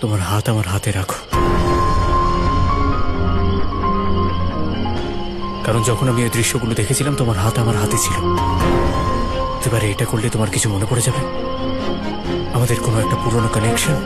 তোমার হাত আমার হাতে রাখো, কারণ যখন আমি ওই দৃশ্যগুলো দেখেছিলাম তোমার হাত আমার হাতে ছিল। এবারে এটা করলে তোমার কিছু মনে পড়ে যাবে, আমাদের কোনো একটা পুরনো কানেকশন।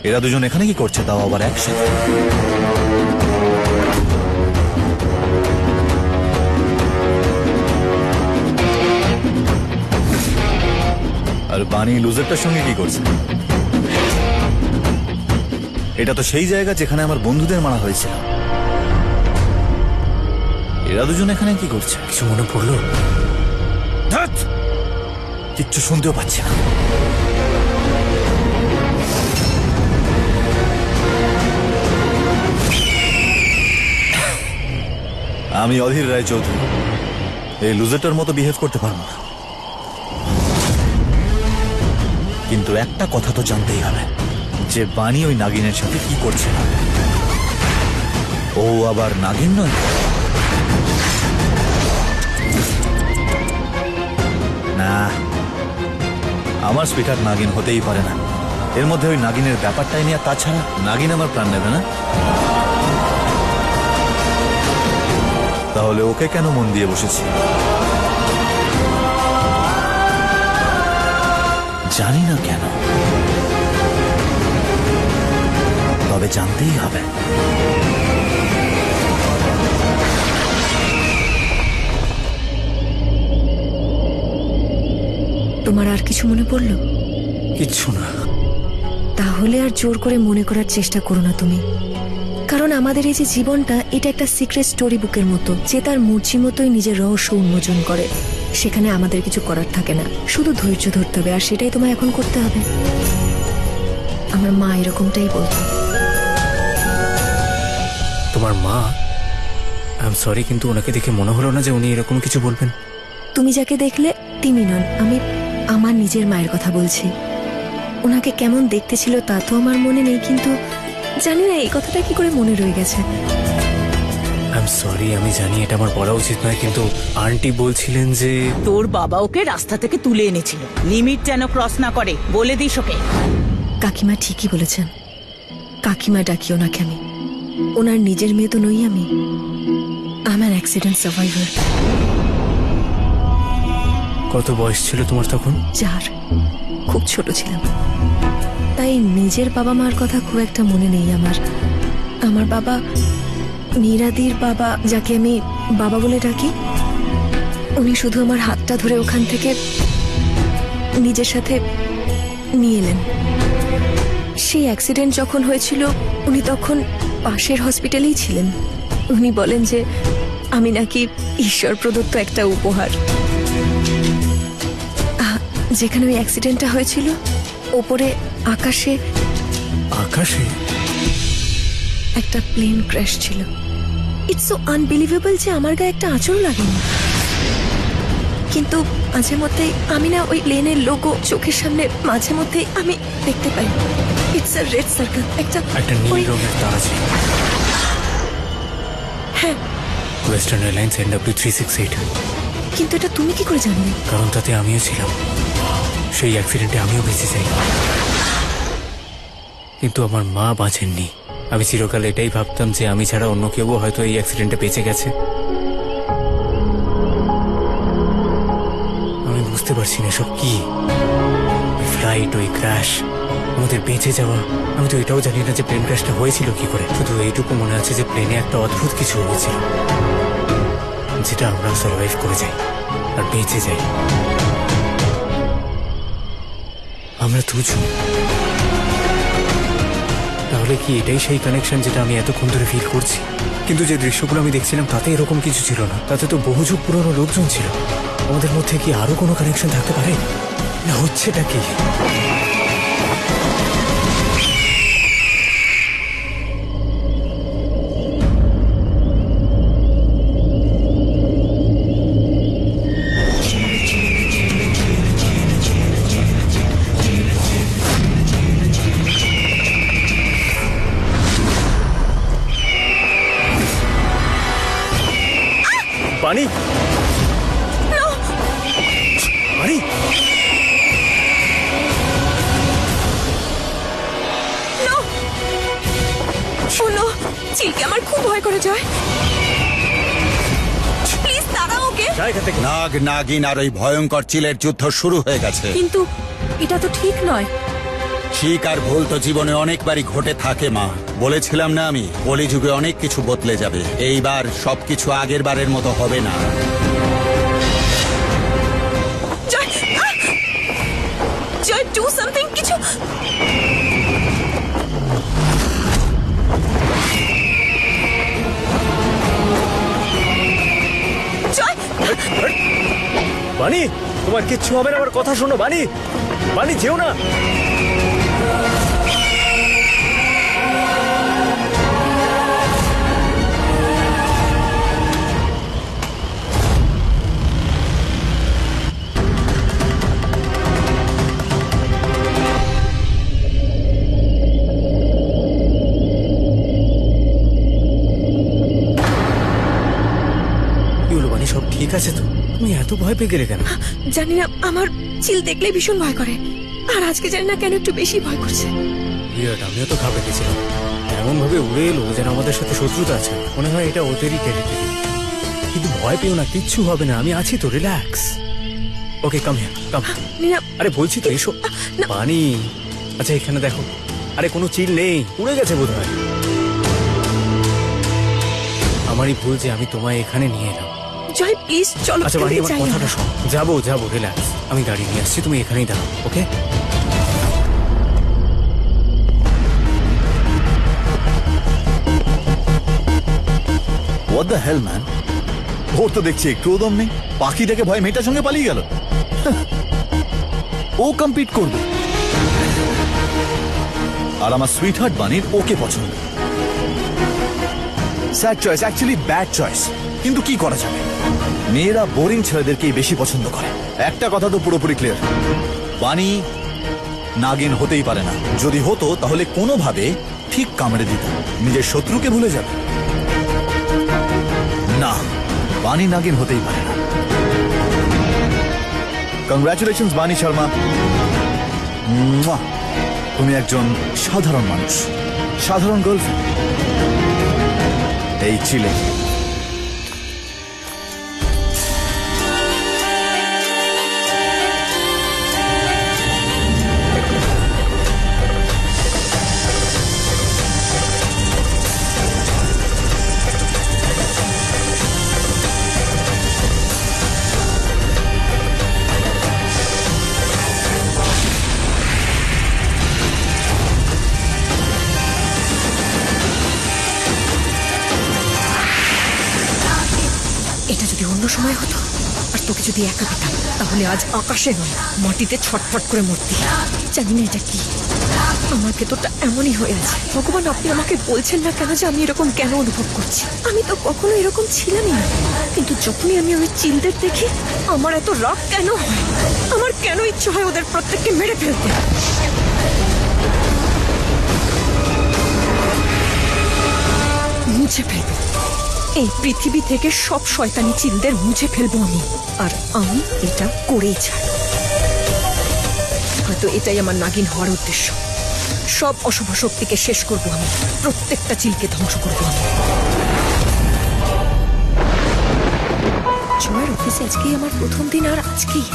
এরা দুজন এখানে কি করছে, তাও আবার একসাথে? আর বানি লুজারটার সঙ্গে কি করছে? এটা তো সেই জায়গা যেখানে আমার বন্ধুদের মারা হয়েছিল। এরা দুজন এখানে কি করছে? কিছু মনে পড়লো? ধ্যাৎ! কিচ্ছু শুনতেও পাচ্ছি না। আমি অধীর রায় চৌধুরী এই লুজারটার মতো বিহেভ করতে পারবো না, কিন্তু একটা কথা তো জানতেই হবে যে বানি ওই নাগিনের সাথে কি করছে না। ও আবার নাগিন নয়? না, আমার স্পিকার নাগিন হতেই পারে না। এর মধ্যে ওই নাগিনের ব্যাপারটাই নিয়ে, তাছাড়া নাগিন আমার প্রাণ নেবে না। তাহলে ওকে কেন মন দিয়ে বসেছি জানি না কেন, তবে জানতেই হবে। তোমার আর কিছু মনে পড়লো? কিচ্ছু না। তাহলে আর জোর করে মনে করার চেষ্টা করো না তুমি, কারণ আমাদের এই যে জীবনটা, এটা একটা সিক্রেট স্টোরি বুকের মতো, যে তার মর্জি মতোই নিজের রহস্য উন্মোচন করে। সেখানে আমাদের কিছু করার থাকে না, শুধু ধৈর্য ধরতে হবে, আর সেটাই তোমায় এখন করতে হবে। আমার মা এরকমটাই বলতো। তোমার মা? আই এম সরি, কিন্তু ওনাকে দেখে মনে হলো না যে উনি এরকম কিছু বলবেন। তুমি যাকে দেখলে তিনি নন, আমি আমার নিজের মায়ের কথা বলছি। ওনাকে কেমন দেখতে ছিল তা তো আমার মনে নেই, কিন্তু জানি না এই কথাটা কি করে মনে রয়ে গেছে। আই এম সরি, আমি জানি এটা আমার বলা উচিত নয়, কিন্তু আন্টি বলছিলেন যে তোর বাবা ওকে রাস্তা থেকে তুলে এনেছিল, লিমিট যেন ক্রস না করে, বলে দিস ওকে। কাকিমা ঠিকই বলেছেন, কাকিমা ডাকি ওনাকে আমি। ওনার নিজের মেয়ে তো নই আমি, আমার অ্যাক্সিডেন্ট সার্ভাইভার। কত বয়স ছিল তোমার তখন? 4, খুব ছোট ছিলাম, তাই নিজের বাবা মার কথা খুব একটা মনে নেই আমার। আমার বাবা, মীরাদির বাবা, যাকে আমি বাবা বলে ডাকি, উনি শুধু আমার হাতটা ধরে ওখান থেকে নিজের সাথে নিয়ে এলেন। সেই অ্যাক্সিডেন্ট যখন হয়েছিল উনি তখন পাশের হসপিটালেই ছিলেন। উনি বলেন যে আমি নাকি ঈশ্বর প্রদত্ত একটা উপহার। যেখানে ওই অ্যাক্সিডেন্টটা হয়েছিল, ওপরে আকাশে আকাশে একটা প্লেন ক্র্যাশ ছিল। ইটস সো আনবিলিভেবল যে আমার গায়ে একটা আঁচড় লাগেনি, কিন্তু মাঝে মধ্যেই আমি না ওই প্লেনের লোগো চোখের সামনে মাঝে মধ্যেই আমি দেখতে পাই। ইটস আ রেড সার্কেল, একটা নীল রঙের তারা ছিল। হ্যাঁ, ওয়েস্টার্ন এয়ারলাইন্স NW368। কিন্তু এটা তুমি কি করে জানলে? কারণ তাতে আমিও ছিলাম, সেই অ্যাক্সিডেন্টে আমিও বেঁচে যাই, কিন্তু আমার মা বাঁচেননি। আমি চিরকাল এটাই ভাবতাম যে আমি ছাড়া অন্য কেউ হয়তো এই অ্যাক্সিডেন্টে বেঁচে গেছে। আমি বুঝতে পারছি না সব কি, ওই ফ্লাইট, ওই ক্র্যাশ, আমাদের বেঁচে যাওয়া। আমি তো এটাও জানি না যে প্লেন ক্র্যাশটা হয়েছিল কি করে, শুধু এইটুকু মনে আছে যে প্লেনে একটা অদ্ভুত কিছু হয়েছিল, যেটা আমরা সার্ভাইভ করে যাই আর বেঁচে যাই। আমরা দুজন। তাহলে কি এটাই সেই কানেকশন যেটা আমি এতক্ষণ ধরে ফিল করছি? কিন্তু যে দৃশ্যগুলো আমি দেখছিলাম তাতে এরকম কিছু ছিল না, তাতে তো বহু যুগ পুরনো লোকজন ছিল। আমাদের মধ্যে কি আরো কোনো কানেকশন থাকতে পারে? না হচ্ছেটা কি? বানি, বানি, শোনো, চিলকে আমার খুব ভয় করে যায়। প্লিজ তাড়াও ওকে। যা এখান থেকে। নাগ নাগিন আর ওই ভয়ঙ্কর চিলের যুদ্ধ শুরু হয়ে গেছে। কিন্তু এটা তো ঠিক নয়। ঠিক আর ভুল তো জীবনে অনেকবারই ঘটে থাকে মা। বলেছিলাম না আমি, কলিযুগে অনেক কিছু বদলে যাবে। এইবার সবকিছু আগের বারের মতো হবে না। জয়, জয়, ডু সামথিং, কিছু। জয়, বানি, তোমার কিচ্ছু হবে না, আমার কথা শোনো। বানি, বানি, যেও না। কি হলো বানি, সব ঠিক আছে তো? তুমি এত ভয় পেয়ে গেলে কেন? জানি না, আমার চিল দেখলেই ভীষণ ভয় করে, আর আজকে জানি না কেন একটু বেশি ভয় করছে। বিরাট, আমিও তো ঘাবড়ে গেছিলাম। এমন ভাবে উড়ে এলো যেন আমাদের সাথে শত্রুতা আছে। মনে হয় এটা ওদেরই টেরিটরি। কিন্তু ভয় পেও না, কিচ্ছু হবে না, আমি আছি তো, রিল্যাক্স। ওকে, কাম হিয়ার, কাম। নীনা, আরে বলছি তো, এসো। না। পানি। আচ্ছা, এখানে দেখো। আরে কোনো চিল নেই, উড়ে গেছে বোধহয়। আমারই ভুল যে আমি তোমায় এখানে নিয়ে এলাম। জয়, প্লিজ চলো। আচ্ছা বানি, এখান থেকে আমার যাই কথাটা আমরা। শোনো। যাবো, রিল্যাক্স। আমি গাড়ি নিয়ে আসছি, তুমি এখানেই দাঁড়াও, ওকে? হোয়াট দ্য হেল ম্যান, ওর তো দেখছি একটুও দম নেই। পাখিটাকে ভয় মেয়েটার সঙ্গে পালিয়ে গেল। ও কম্পিট করবে, আর আমার সুইট হার্ট বানির ওকে পছন্দ। Sad choice, actually bad choice, কিন্তু কি করা যাবে? মেয়েরা বোরিং ছেলেদেরকেই বেশি পছন্দ করে। একটা কথা তো পুরোপুরি ক্লিয়ার, বানি নাগিন হতেই পারে না। যদি হতো তাহলে কোনোভাবে ঠিক কামড়ে দিত, নিজের শত্রুকে ভুলে যাবে। না, বানি নাগিন হতেই পারে না। কংগ্রাচুলেশনস বানি শর্মা, তুমি একজন সাধারণ মানুষ, সাধারণ গার্লফ্রেন্ড। এই ছিলে এটা যদি অন্য সময় হতো আর তোকে যদি একা পেতাম, তাহলে আজ আকাশে নয় মাটিতে ছটফট করে মরতি। জানি না এটা কি, আমার ভেতরটা এমনই হয়ে আছে। ভগবান, আপনি আমাকে বলছেন না কেন যে আমি এরকম কেন অনুভব করছি? আমি তো কখনো এরকম ছিলামই না, কিন্তু যখনই আমি ওই চিলদের দেখি আমার এত রাগ কেন হয়? আমার কেন ইচ্ছে হয় ওদের প্রত্যেককে মেরে ফেলতে? মুছে ফেলবো এই পৃথিবী থেকে সব শয়তানি চিলদের, মুছে ফেলবো আমি, আর আমি এটা করেই ছাড়ব। হয়তো এটাই আমার নাগিন হওয়ার উদ্দেশ্য। সব অশুভ শক্তিকে শেষ করব আমি, প্রত্যেকটা চিলকে ধ্বংস করবো আমি। জয়ের অফিসে আজকেই আমার প্রথম দিন, আর আজকেই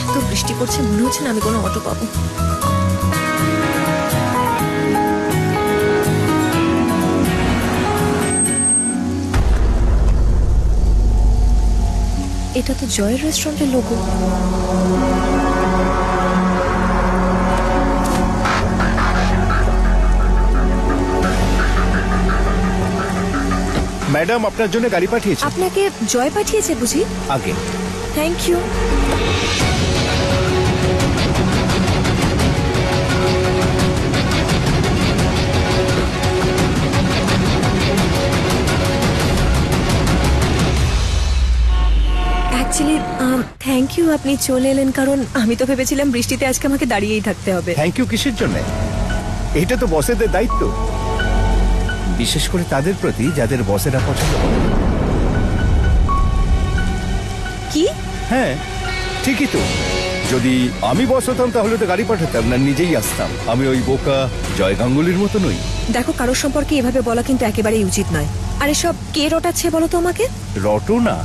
এত বৃষ্টি পড়ছে, মনে হচ্ছে না আমি কোনো অটো পাবো। এটা তো জয়ের রেস্টুরেন্টের লোগো। ম্যাডাম আপনার জন্য গাড়ি পাঠিয়েছে আপনাকে জয় পাঠিয়েছে বুঝি? আগে। Thank you. Actually thank you, আপনি চলে এলেন, কারণ আমি তো ভেবেছিলাম বৃষ্টিতে আজকে আমাকে দাঁড়িয়েই থাকতে হবে। থ্যাংক ইউ কিসের জন্য? এটা তো বসেদের দায়িত্ব, বিশেষ করে তাদের প্রতি যাদের বসেরা পছন্দ করে। কি? হ্যাঁ ঠিকই তো, যদি আমি বস হতাম তাহলে তো গাড়ি পাঠাতাম না, নিজেই আসতাম। আমি ওই বোকা জয় গাঙ্গুলির মতো নই। দেখো, কারোর সম্পর্কে এভাবে বলা কিন্তু একেবারেই উচিত নয়। আর এসব কে রটাচ্ছে বলো তো আমাকে? রটো না,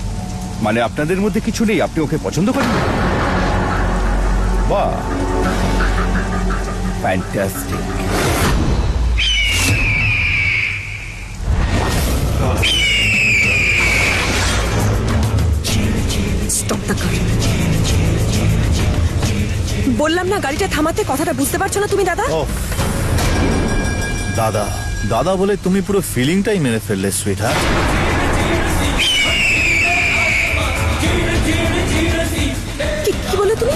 মানে আপনাদের মধ্যে কিছু নেই, আপনি ওকে পছন্দ করেন? বাহ, ফ্যান্টাস্টিক। Stop the car. বললাম না গাড়িটা থামাতে, কথাটা বুঝতে পারছো না তুমি দাদা? ও দাদা, দাদা বলে তুমি পুরো ফিলিংটাই মেরে ফেললে সুইট। হ্যাঁ, কি বলে তুমি?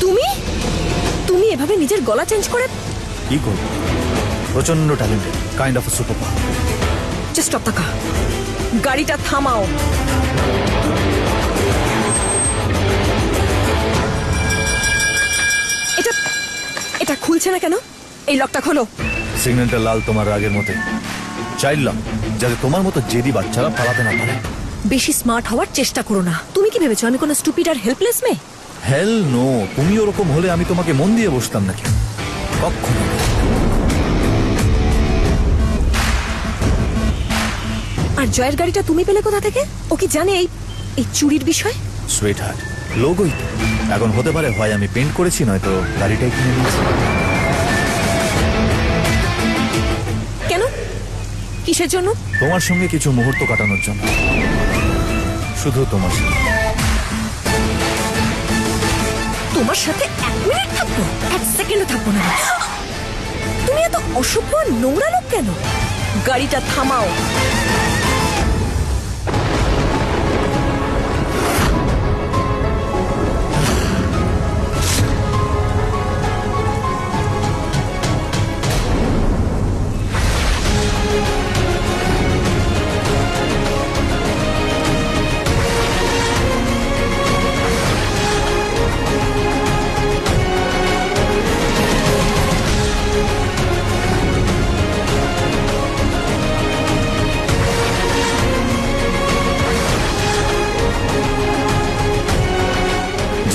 তুমি তুমি এভাবে নিজের গলা চেঞ্জ করে? কি করবো, প্রচন্ড talented, kind of super power. Just stop the car. গাড়িটা থামাও। এটা এটা খুলছে না কেন? এই লকটা খোলো। সিগন্যালটা লাল তোমার রাগের মতে, চাইলাম যাতে তোমার মতো জেদি বাচ্চারা পালাতে না পারে। বেশি স্মার্ট হওয়ার চেষ্টা করো না। তুমি কি ভেবেছো আমি কোনো স্টুপিড আর হেল্পলেস মেয়ে? হেল নো, তুমি ওরকম হলে আমি তোমাকে মন দিয়ে বসতাম নাকি? কখনো না। আর জয়ের গাড়িটা তুমি পেলে কোথা থেকে? ও কি জানে এই চুরির বিষয়? সুইট হার্ট, লোগোই তো। এখন হতে পারে হয় আমি পেন্ট করেছি, নয়তো গাড়িটাই কিনে নিয়েছি। কেন? কিসের জন্য? তোমার সঙ্গে কিছু মুহূর্ত কাটানোর জন্য, শুধু তোমার সাথে। তোমার সাথে 1 মিনিট থাকবো? 1 সেকেন্ডও থাকবো না। তুমি এত অসভ্য আর নোংরা লোক কেন? গাড়িটা থামাও।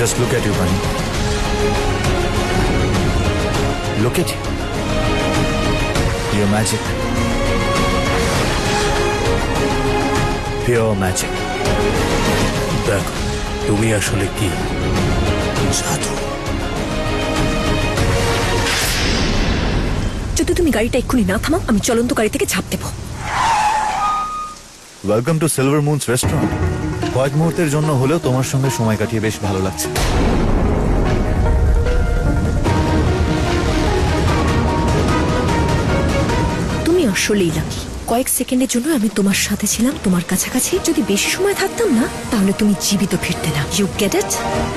Just look at you, Bunny. Look at you. You're magic. Pure magic. দেখো তুমি আসলে কি জাদু। যদি তুমি গাড়িটা এক্ষুনি না থামাও, আমি চলন্ত গাড়ি থেকে ঝাঁপ দেবো। Welcome to silver moons restaurant. কয়েক মুহূর্তের জন্য হলেও তোমার সঙ্গে সময় কাটিয়ে বেশ ভালো লাগছে। তুমি আসলেই লাকি। কয়েক সেকেন্ডের জন্য আমি তোমার সাথে ছিলাম, তোমার কাছাকাছি। যদি বেশি সময় থাকতাম না, তাহলে তুমি জীবিত ফিরতে না। You get it?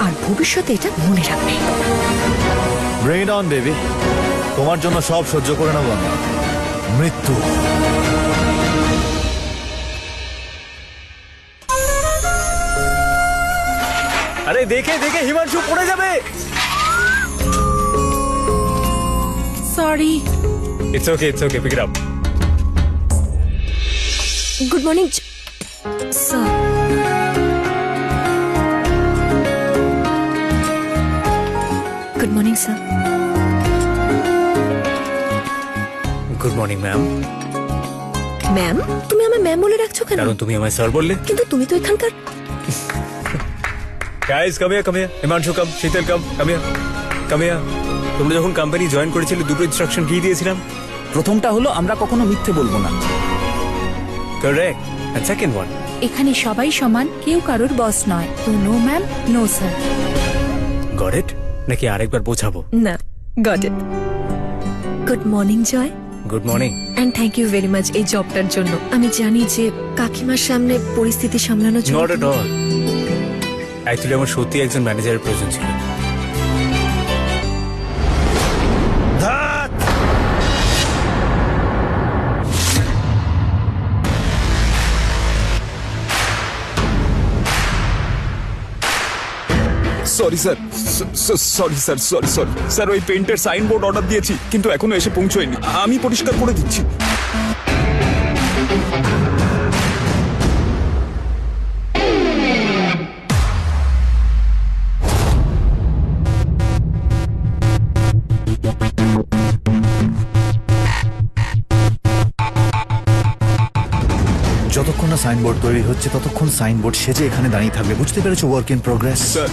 আর ভবিষ্যতে এটা মনে রাখবে। ব্রেইন অন বেবি, তোমার জন্য সব সহ্য করে নেব আমি। মৃত্যু। আরে দেখে দেখে হিমাংশু পড়ে যাবে। Sorry. It's okay, pick it up. Good morning sir. Good morning sir. Good morning ma'am. Ma'am? তুমি আমায় ম্যাম বলে রাখছো কেন? কারণ তুমি আমায় স্যার বললে। কিন্তু তুমি তো এখানকার। গাইস কাম হিয়ার, হিমাংশু কাম, শীতল কাম হিয়ার। তোমরা যখন কোম্পানি জয়েন করেছিলে দুটো ইনস্ট্রাকশন কি দিয়েছিলাম? প্রথমটা হলো আমরা কখনো মিথ্যে বলবো না। কারেক্ট। এন্ড সেকেন্ড ওয়ান, এখানে সবাই সমান, কেউ কারোর বস নয়। তো no ma'am, no sir. Got it? নাকি আরেকবার বোঝাবো? না, got it. Good morning Joy, good morning. And thank you very much এই জবটার জন্য। আমি জানি যে কাকিমার সামনে পরিস্থিতি সামলানোর জন্য নট এট অল। অ্যাকচুয়ালি আমার সত্যি একজন ম্যানেজারের প্রয়োজন ছিল। Sorry sir, sorry sir, sorry sorry sir. ওই পেন্টের সাইনবোর্ড অর্ডার দিয়েছি, কিন্তু এখনো এসে পৌঁছয়নি। আমি পরিষ্কার করে দিচ্ছি। যতক্ষণ না সাইনবোর্ড তৈরি হচ্ছে ততক্ষণ সাইনবোর্ড সেজে এখানে দাঁড়িয়ে থাকবে, বুঝতে পেরেছো? Work in progress. স্যার,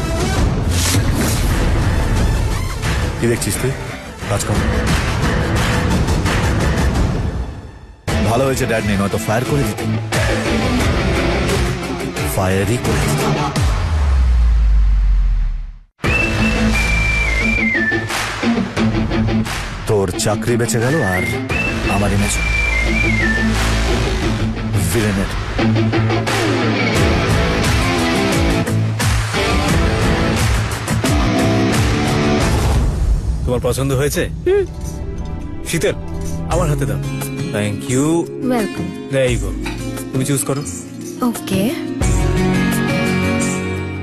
কি দেখছিস তুই? কাজ কর। ভালো হয়েছে ড্যাড নেই, নয়তো ফায়ার করে দিত। ফায়ারই করে দিত। তোর চাকরি বেঁচে গেল আর আমার ইমেজ ভিলেনের। তোমার পছন্দ হয়েছে? শীতল, আমার হাতে দাও। Thank you. Welcome. There you go. তুমি চুজ করো। ওকে।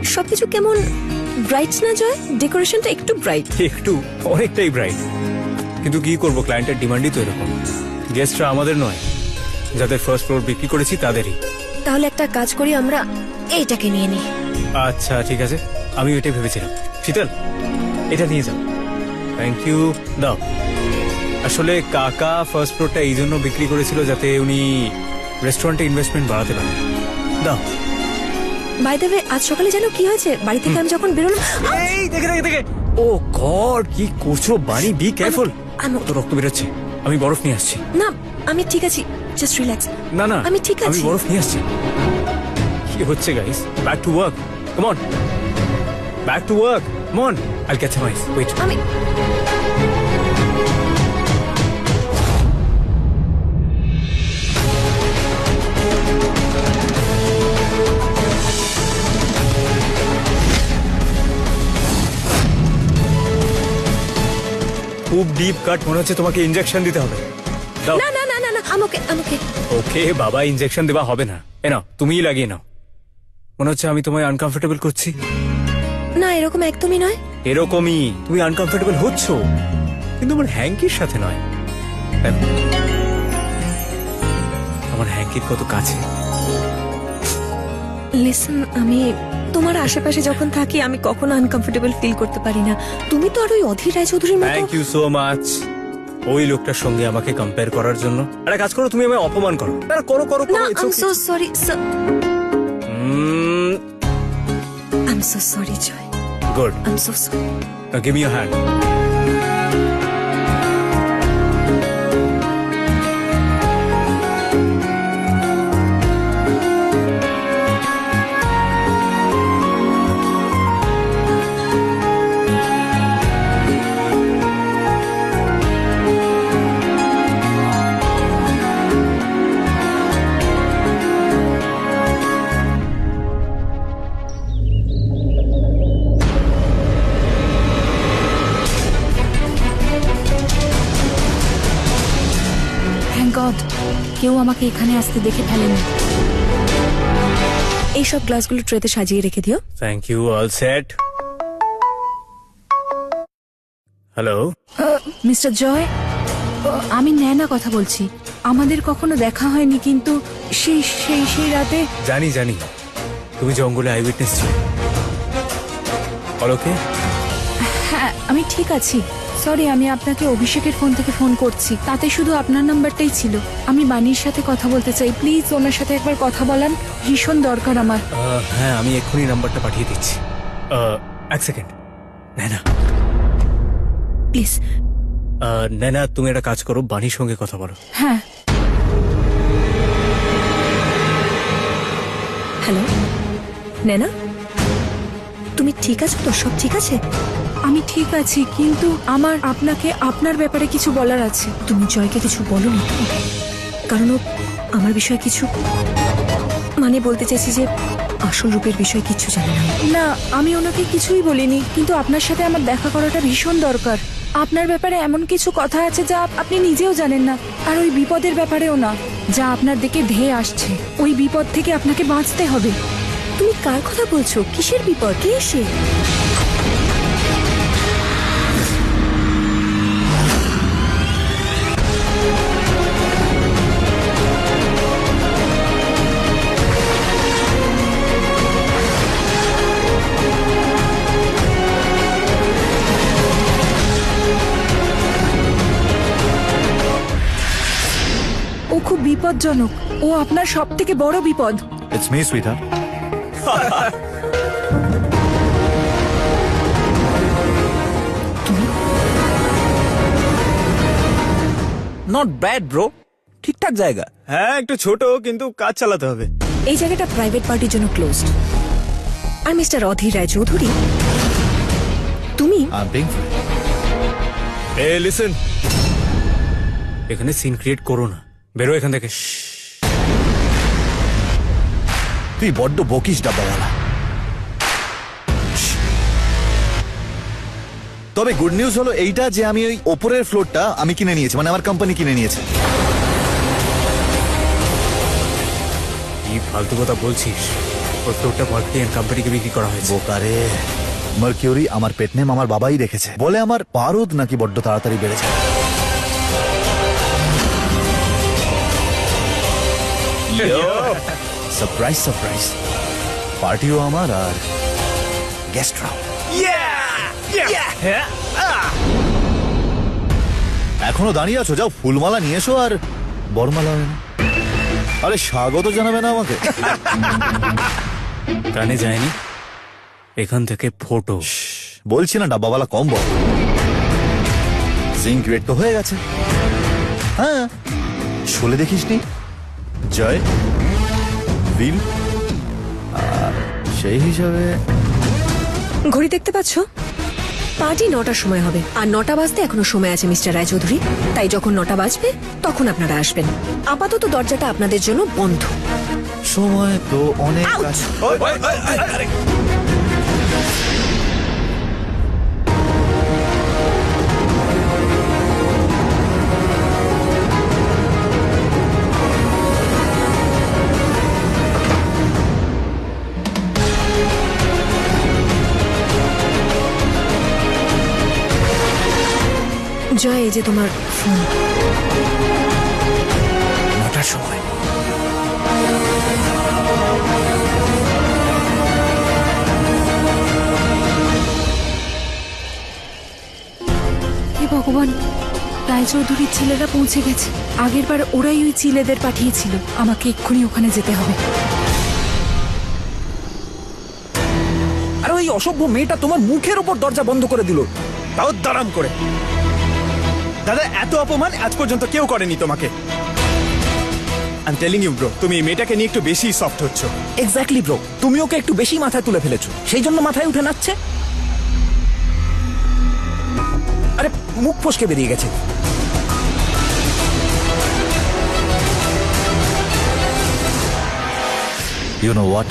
সবকিছু কেমন ব্রাইট না জয়? ডেকোরেশনটা একটু ব্রাইট। একটু, অনেকটাই ব্রাইট। কিন্তু কি করবো, ক্লায়েন্টের ডিমান্ডই তো এরকম। গেস্টরা আমাদের নয়, যাদের ফার্স্ট ফ্লোর বিক্রি করেছি তাদেরই। তাহলে একটা কাজ করি, আমরা এইটাকে নিয়ে নিই। আচ্ছা ঠিক আছে, আমি ওইটাই ভেবেছিলাম। শীতল, এটা নিয়ে যাও। Thank you. দাও। আসলে কাকা ফার্স্ট ফ্লোরটা এই জন্য বিক্রি করেছিল যাতে উনি রেস্টুরেন্টে ইনভেস্টমেন্ট বাড়াতে পারেন। দাও। বাই দ্য ওয়ে, আজ সকালে জানো কি হয়েছে? বাড়ি থেকে আমি যখন বেরোলাম, এই দেখে দেখে দেখে, ও গড, কি করছো বানি? Be careful. আমি- কত রক্ত বেরোচ্ছে। আমি বরফ নিয়ে আসছি। না আমি ঠিক আছি, জাস্ট রিল্যাক্স। না না, আমি ঠিক আমি আছি। বরফ নিয়ে আসছি। কি হচ্ছে guys? Back to work, come on, back to work, come on. I'll catch some ice, wait. আমি খুব ডিপ কাট মনে হচ্ছে, তোমাকে ইনজেকশন দিতে হবে। দাও। না না না না না, আমাকে আমাকে ওকে বাবা, ইনজেকশন দেওয়া হবে না। এ নাও, তুমিই লাগিয়ে নাও। মনে হচ্ছে আমি তোমায় আনকমফোর্টেবল করছি। না, এরকম একদমই নয়। এরকমই, তুমি আনকমফোর্টেবল হচ্ছ, কিন্তু আমার হ্যাঙ্কির সাথে নয়। দেখো, আমার হ্যাঙ্কির কত কাছে। লিসন, আমি তোমার আশেপাশে যখন থাকি আমি কখনো আনকমফোর্টেবল ফিল করতে পারি না। তুমি তো আর ওই অধীর রায়চৌধুরীর মতো। থ্যাংক ইউ সো মাচ ওই লোকটার সঙ্গে আমাকে কম্পেয়ার করার জন্য। একটা কাজ করো, তুমি আমায় অপমান করো। আরে করো করো না, করো, I am so sorry. I am so sorry Joy. Good. I am so sorry. Give me your hand. Thank God, কেউ আমাকে এখানে আসতে দেখে ফেলেনি। এইসব গ্লাসগুলো ট্রেতে সাজিয়ে রেখে দিও। Thank you, all set. Hello, mister Joy, আমি ন্যানা কথা বলছি। আমাদের কখনো দেখা হয়নি, কিন্তু সেই সেই সেই রাতে জানি জানি, তুমি জঙ্গলে আই উইটনেস ছিলে। ওকে, হ্যাঁ আমি ঠিক আছি। সরি, আমি আপনাকে অভিষেকের ফোন থেকে ফোন করছি। তাতে শুধু আপনার নাম্বারটাই ছিল। আমি বাণীর সাথে কথা বলতে চাই, প্লিজ ওনার সাথে একবার কথা বলান, ভীষণ দরকার আমার। হ্যাঁ আমি এক্ষুনি নাম্বারটা পাঠিয়ে দিচ্ছি। এক সেকেন্ড। না না, প্লিজ না তুমি একটা কাজ করো, বাণীর সঙ্গে কথা বলো। হ্যাঁ, হ্যালো নেনা, তুমি ঠিক আছো তো? সব ঠিক আছে? আমি ঠিক আছি, কিন্তু আমার আপনাকে আপনার ব্যাপারে কিছু বলার আছে। তুমি জয়কে কিছু বলোনি তো? কারণ ও আমার বিষয়ে কিছু, মানে বলতে চাইছি যে আসল রূপের বিষয়ে কিছু জানে না। না, আমি ওনাকে কিছুই বলিনি, কিন্তু আপনার সাথে আমার দেখা করাটা ভীষণ দরকার। আপনার ব্যাপারে এমন কিছু কথা আছে যা আপনি নিজেও জানেন না, আর ওই বিপদের ব্যাপারেও না, যা আপনার দিকে ধেয়ে আসছে। ওই বিপদ থেকে আপনাকে বাঁচতে হবে। তুমি কার কথা বলছো? কিসের বিপদ? কে এসে? ও খুব বিপজ্জনক। ও আপনার সব থেকে বড় বিপদ। It's me sweetheart. Not bad bro, ঠিকঠাক জায়গা। হ্যাঁ একটু ছোট, কিন্তু কাজ চালাতে হবে। এই জায়গাটা প্রাইভেট পার্টির জন্য ক্লোজড। আর মিস্টার অধীর রায় চৌধুরী, তুমি I am being free. Listen, এখানে সিন ক্রিয়েট করো না, বেরো এখান থেকে। তুই বড্ড বকিস ডাব্বাওয়ালা। তবে গুড নিউজ হলো এইটা যে আমি ওই ওপরের ফ্লোরটা আমি কিনে নিয়েছি, মানে আমার কোম্পানি কিনে নিয়েছে। কি ফালতু কথা বলছিস? ওই ফ্লোরটা মার্কেটিং এন্ড কোম্পানিকে বিক্রি করা হয়েছে। বোকারে, মার্কিউরি আমার পেট নেম আমার বাবাই রেখেছে। বলে আমার পারদ নাকি বড্ড তাড়াতাড়ি বেড়ে যায়। সারপ্রাইজ সারপ্রাইজ, পার্টিও আমার আর গেস্টরাও। এখনো দাঁড়িয়ে আছো? যাও ফুলমালা নিয়ে এসো আর বরমালা হবে না। আরে স্বাগত জানাবে না আমাকে? কানে যায়নি, এখান থেকে ফটো। বলছি না ডাব্বাওয়ালা কম বল। সিঙ্ক রেট তো হয়ে গেছে। হ্যাঁ, শোলে দেখিসনি? জয় বিল, সেই হিসাবে ঘড়ি দেখতে পাচ্ছ? পার্টি 9টার সময় হবে, আর 9টা বাজতে এখনো সময় আছে মিস্টার রায়চৌধুরী। তাই যখন 9টা বাজবে তখন আপনারা আসবেন। আপাতত দরজাটা আপনাদের জন্য বন্ধ। সময় তো অনেক আছে। জয়, এই যে তোমার ফোন। 9টার সময়। হে ভগবান, রায়চৌধুরীর ছেলেরা পৌঁছে গেছে। আগেরবার ওরাই ওই ছেলেদের পাঠিয়েছিল। আমাকে এক্ষুনি ওখানে যেতে হবে। আর ওই অসভ্য মেয়েটা তোমার মুখের উপর দরজা বন্ধ করে দিল, তাও দাঁড়াম করে। দাদা, এত অপমান আজ পর্যন্ত কেউ করেনি তোমাকে। I am telling you bro, তুমি এই মেয়েটাকে নিয়ে একটু বেশি সফট হচ্ছ। Exactly bro. তুমি ওকে একটু বেশি মাথায় তুলে ফেলেছো, সেই জন্য মাথায় উঠে নাচছে। আরে মুখ ফসকে বেরিয়ে গেছে। ইউ নো হোয়াট,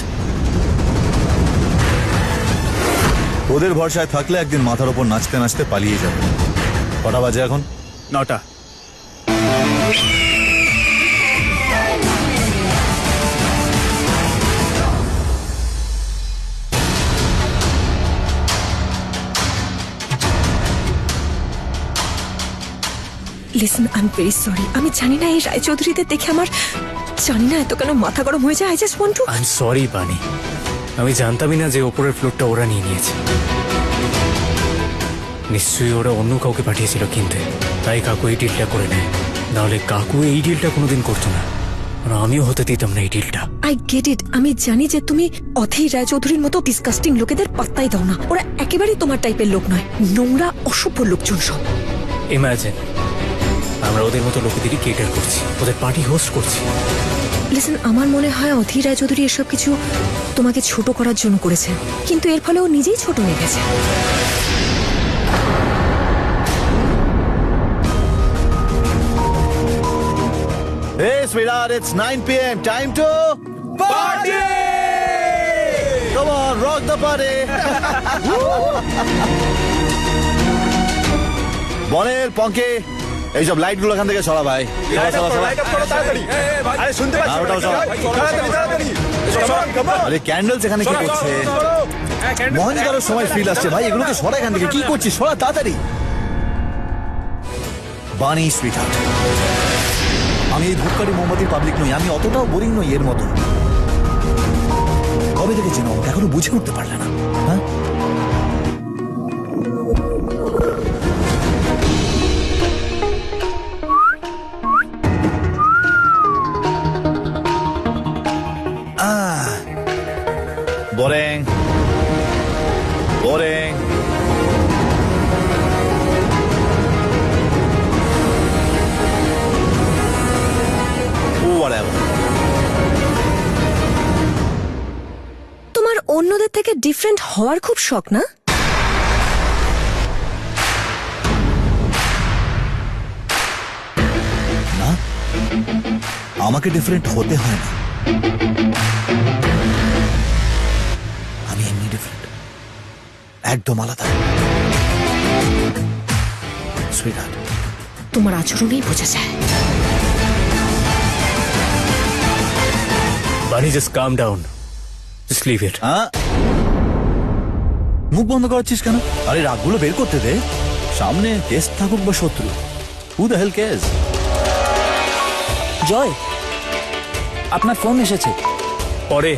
ওদের ভরসায় থাকলে একদিন মাথার ওপর নাচতে নাচতে পালিয়ে যাবে। কটা বাজে এখন? 9টা। Listen, I am very sorry. আমি জানি না এই রায়চৌধুরীদের দেখে আমার, জানি না এত কেন মাথা গরম হয়ে যায়। I just want to. I am sorry বানি, আমি জানতামই না যে ওপরের ফ্লোরটা ওরা নিয়ে নিয়েছে। নিশ্চয়ই ওরা অন্য কাউকে পাঠিয়েছিল কিনতে, তাই কাকু এই ডিলটা করে নেয়। নাহলে কাকু এই ডিলটা কোনোদিন করতো না, আর আমিও হতে দিতাম না এই ডিলটা। I get it. আমি জানি যে তুমি অধীর রায়চৌধুরীর মতো ডিসকাস্টিং লোকেদের পাত্তাই দাও না। ওরা একেবারেই তোমার টাইপের লোক নয়, নোংরা অসভ্য লোকজন সব। ইমাজিন আমরা ওদের মতো লোকেদেরই কেটার করছি, ওদের পার্টি হোস্ট করছি। লিসেন, আমার মনে হয় অধীর রায়চৌধুরী এসব কিছু তোমাকে ছোট করার জন্য করেছে, কিন্তু এর ফলে ও নিজেই ছোট হয়ে গেছে। Hey, sweetheart, it's 9 p.m. Time to party! Come on, rock the party! বনের পঙ্কে এইসব লাইট গুলো এখান থেকে সরা ভাই। আরে ক্যান্ডেলস এখানে কি করছে? মহনি কারোর সময় ফিল আসছে ভাই, এগুলোকে সরা এখান থেকে। কি করছিস? সরা তাড়াতাড়ি। বানি সুইটহার্ট, আমি এই ধূপকাঠি মোমবাতির পাবলিক নই, আমি অতটাও বোরিং নই এর মতো। কবে থেকে চেনো আমাকে? এখনো বুঝে উঠতে পারলে না? হ্যাঁ, বোরিং বোরিং। তোমার অন্যদের থেকে ডিফারেন্ট হওয়ার খুব শখ না? না, আমাকে ডিফারেন্ট হতে হয় না, আমি এমনি ডিফারেন্ট, একদম আলাদা। সুইটহার্ট, তোমার আচরণেই বোঝা যায়। Bunny, just calm down, just leave it. হ্যাঁ, মুখ বন্ধ করছিস কেন? আরে রাগগুলো বের করতে দে। সামনে টেস্ট থাকুক বা শত্রু, হু দ্য হেল কেয়ারস? জয়, আপনার ফোন এসেছে। পরে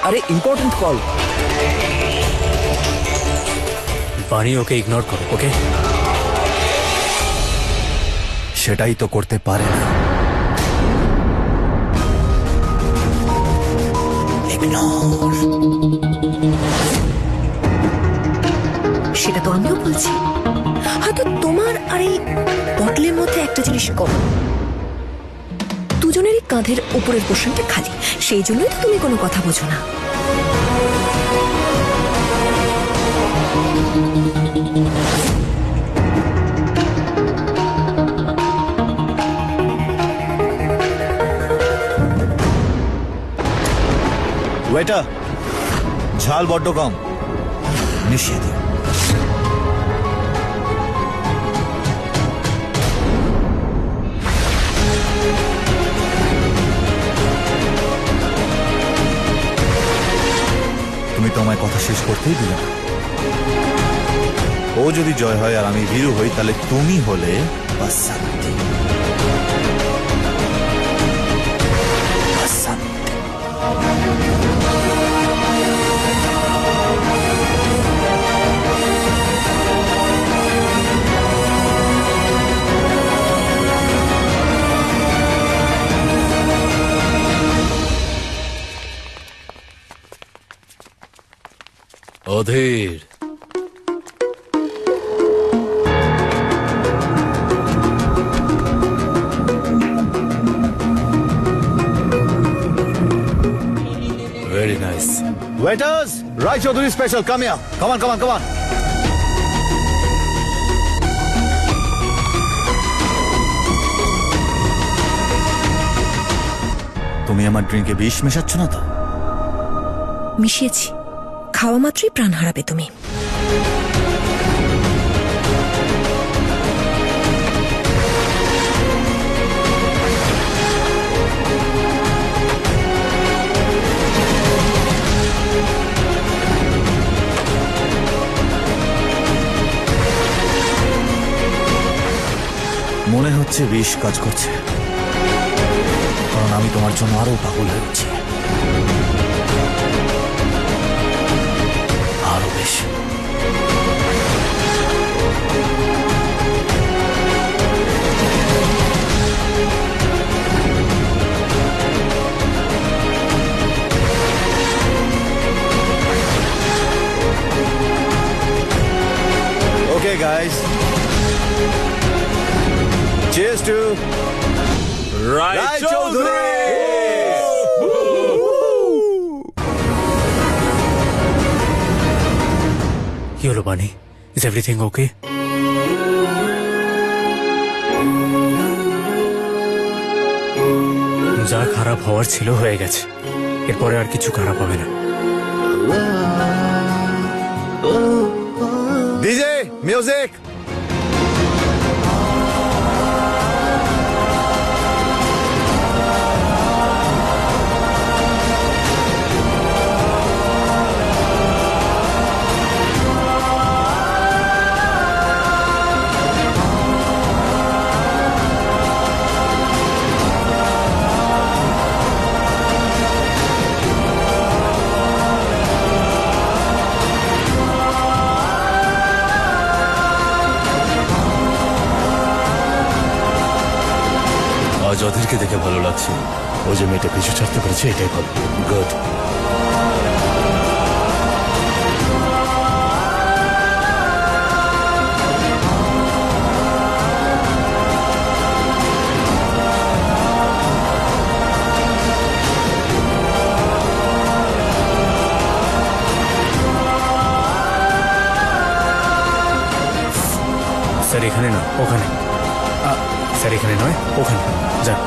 আরে ইম্পর্টেন্ট কল। বানি, ওকে ইগনোর করো, ওকে? সেটাই তো করতে পারে না। সেটা তো আমিও বলছি। হয়তো তোমার আর এই বটলের মধ্যে একটা জিনিস কম, দুজনেরই কাঁধের উপরের পোর্শনটা খালি, সেই জন্যই তো তুমি কোনো কথা বোঝো না। ওয়েটার, ঝাল বড্ড কম, মিশিয়ে দিও। তুমি তো আমায় কথা শেষ করতেই দিলে না। ও যদি জয় হয় আর আমি ভীরু হই, তাহলে তুমি হলে Basanti. Basanti. Adhir, very nice. Waiters, Roy Chowdhury special, come here, come on, come on, come on. তুমি আমার ড্রিঙ্কে বিষ মেশাচ্ছ না তো? মিশিয়েছি, খাওয়া মাত্রই প্রাণ হারাবে তুমি। মনে হচ্ছে বিষ কাজ করছে, কারণ আমি তোমার জন্য আরো পাগল হয়ে উঠছি, আরো বেশি। Okay, guys. Cheers to Rai Chaudhary! কি হলো বানি? Is everything okay? যা খারাপ হওয়ার ছিল হয়ে গেছে, এরপরে আর কিছু খারাপ হবে না। DJ, music! আজ অধীরকে দেখে ভালো লাগছে। ও যে মেয়েটা পিছু ছাড়তে পেরেছে এটাই ভালো। গুড। স্যার এখানে না, ওখানে। স্যার এখানে নয়, ওখানে যান।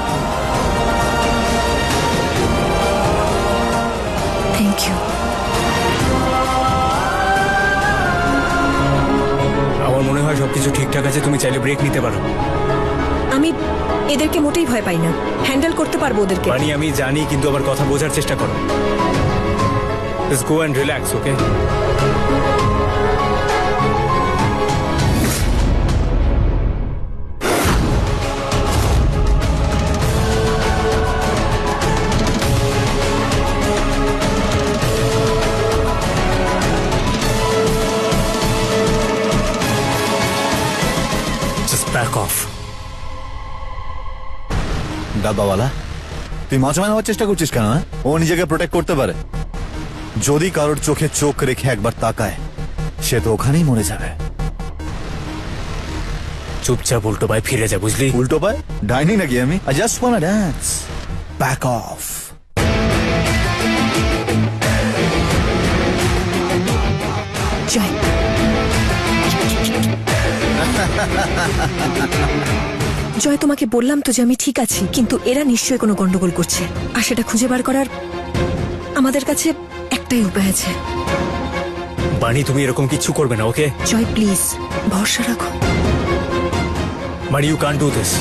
Thank you. আমার মনে হয় সবকিছু ঠিকঠাক আছে, তুমি চাইলে ব্রেক নিতে পারো। আমি এদেরকে মোটেই ভয় পাই না, হ্যান্ডেল করতে পারবো ওদেরকে। বানি আমি জানি, কিন্তু আবার কথা বোঝার চেষ্টা করো। Just go and relax, okay? Just back off. Dabbawala, তুই মাঝখানে হওয়ার চেষ্টা করছিস কেন? হ্যাঁ? ও নিজেকে প্রোটেক্ট করতে পারে। যদি কারোর চোখে চোখ রেখে একবার তাকায়, সে তো ওখানেই মরে যাবে। চুপচাপ উল্টো পায়ে ফিরে যা, বুঝলি? উল্টো পায়? ডাইনি নাকি আমি? I just wanna dance. Back off. জয়, জয় তোমাকে বললাম তো যে আমি ঠিক আছি, কিন্তু এরা নিশ্চয়ই কোনো গন্ডগোল করছে, আর সেটা খুঁজে বার করার আমাদের কাছে একটাই উপায় আছে। বানি তুমি এরকম কিচ্ছু করবে না, ওকে? জয় প্লিজ ভরসা রাখো। বানি ইউ কান্ট ডু দিস।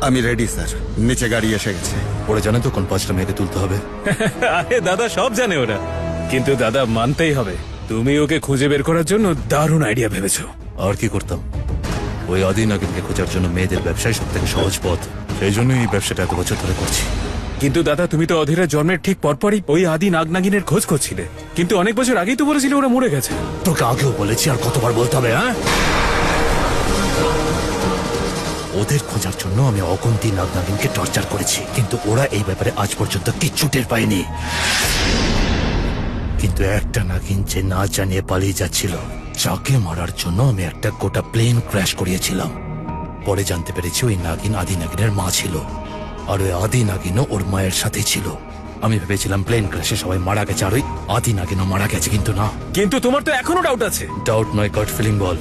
আমি রেডি স্যার, নিচে গাড়ি এসে গেছে। ওরা জানে তো কোন 5টা মেয়েকে তুলতে হবে। আরে দাদা সব জানে ওরা, কিন্তু দাদা মানতেই হবে তুমি ওকে খুঁজে বের করার জন্য দারুণ আইডিয়া ভেবেছো। আর কি করতাম? ওই আদি নাগিনকে খোঁজার জন্য মেয়েদের ব্যবসায় সব থেকে সহজ পথ। সেই জন্যই এই ব্যবসাটা এত বছর ধরে করছি। কিন্তু দাদা তুমি তো অধীরের জন্মের ঠিক পরপরই ওই আদি নাগনাগিনের খোঁজ করছিলে, কিন্তু অনেক বছর আগেই তো বলেছিলে ওরা মরে গেছে। তোকে আগেও বলেছি, আর কতবার বলতে হবে? হ্যাঁ, ওদের খোঁজার জন্য আমি অগুন্তি নাগনাগিনকে টর্চার করেছি, কিন্তু ওরা এই ব্যাপারে আজ পর্যন্ত কিচ্ছু টের পায়নি। কিন্তু একটা নাগিন যে না জানিয়ে পালিয়ে যাচ্ছিল, যাকে মারার জন্য আমি একটা গোটা প্লেন ক্র্যাশ করিয়েছিলাম। পরে জানতে পেরেছি ওই নাগিন আদি নাগিনের মা ছিল, আর ওই আদি নাগিনও ওর মায়ের সাথে ছিল। আমি ভেবেছিলাম প্লেন ক্র্যাশে সবাই মারা গেছে আর ওই আদি নাগিনও মারা গেছে, কিন্তু না। কিন্তু তোমার তো এখনো ডাউট আছে। ডাউট নয়, গট ফিলিং বল।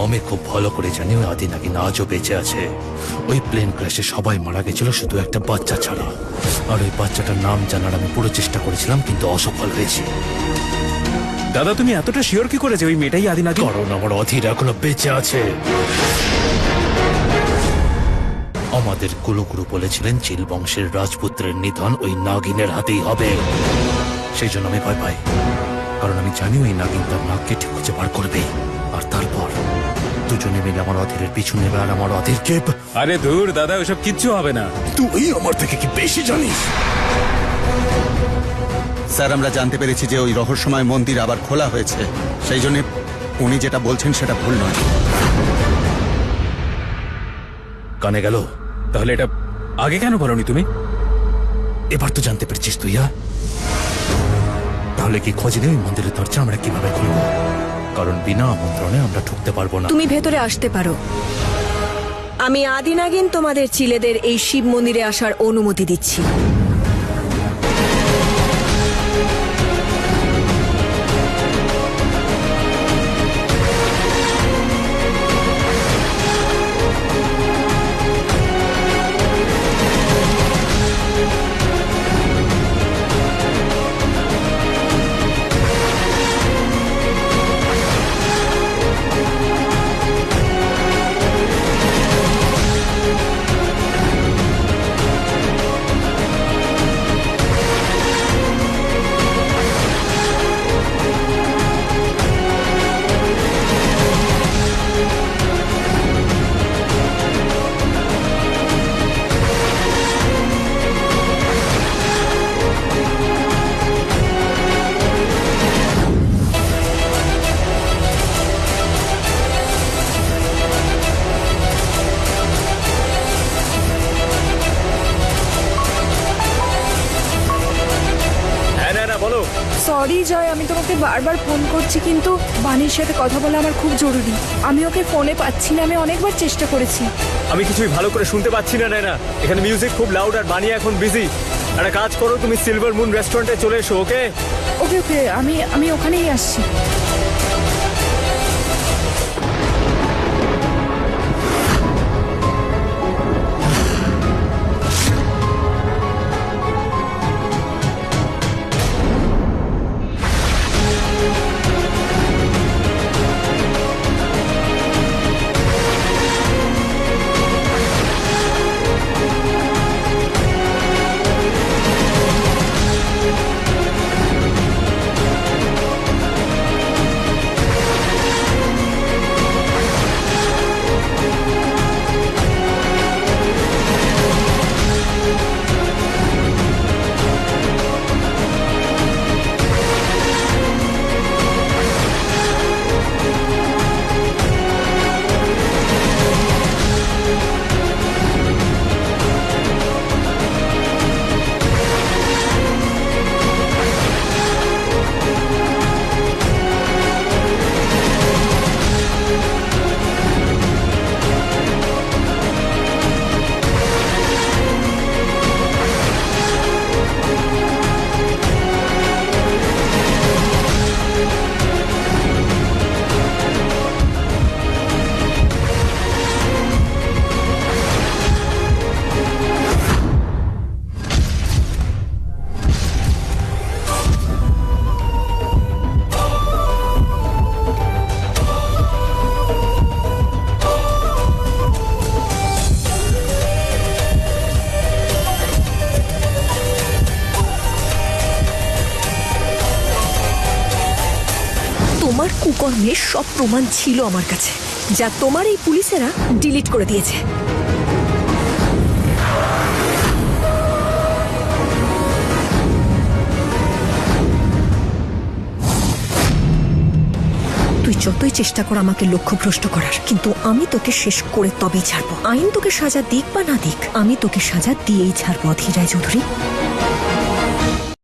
আমি খুব ভালো করে জানি ওই আদি নাগিন আজও বেঁচে আছে। ওই প্লেন ক্র্যাশে সবাই মারা গেছিল, শুধু একটা বাচ্চা ছাড়া। আর ওই বাচ্চাটার নাম জানার আমি পুরো চেষ্টা করেছিলাম, কিন্তু অসফল হয়েছি। দাদা তুমি এতটা শিওর কি করে যে ওই মেয়েটাই আদি নাগিন? কারণ আমার অধীর এখনো বেঁচে আছে। আমাদের কুলগুরু বলেছিলেন চিল বংশের রাজপুত্রের নিধন ওই নাগিনের হাতেই হবে। সেই জন্য আমি ভয় পাই, কারণ আমি জানি ওই নাগিন তার নাককে ঠিক খুঁজে বার করবে, আর তারপর দুজনে মিলে আমার অধীরের পিছু নেবে আর আমার অধীরকে। আরে দূর দাদা, ওসব কিচ্ছু হবে না। তুই আমার থেকে কি বেশি জানিস? স্যার, আমরা জানতে পেরেছি যে ওই রহস্যময় মন্দির আবার খোলা হয়েছে, সেই জন্য উনি যেটা বলছেন সেটা ভুল নয়। কানে গেল? তাহলে এটা আগে কেন বলনি তুমি? এবার তো জানতে পেরেছিস তুই। তাহলে কি খোঁজ নেই মন্দিরের দরজা আমরা কিভাবে খুলবো? কারণ বিনা আমন্ত্রণে আমরা ঢুকতে পারবো না। তুমি ভেতরে আসতে পারো। আমি আদি নাগিন তোমাদের চিলেদের এই শিব মন্দিরে আসার অনুমতি দিচ্ছি। সরি জয়, আমি তোমাকে বারবার ফোন করছি, কিন্তু বাণীর সাথে কথা বলা আমার খুব জরুরি। আমি ওকে ফোনে পাচ্ছি না, আমি অনেকবার চেষ্টা করেছি। আমি কিছুই ভালো করে শুনতে পাচ্ছি না নায়না। এখানে মিউজিক খুব লাউড আর বানিয়ে এখন বিজি। একটা কাজ করো, তুমি সিলভার মুন রেস্টুরেন্টে চলে এসো। ওকে ওকে ওকে, আমি ওখানেই আসছি। তোমার কুকর্মের সব প্রমাণ ছিল আমার কাছে, যা তোমার এই পুলিশেরা ডিলিট করে দিয়েছে। তুই যতই চেষ্টা কর আমাকে লক্ষ্যভ্রষ্ট করার, কিন্তু আমি তোকে শেষ করে তবেই ছাড়বো। আইন তোকে সাজা দিক বা না দিক, আমি তোকে সাজা দিয়েই ছাড়বো অধীর রায় চৌধুরী।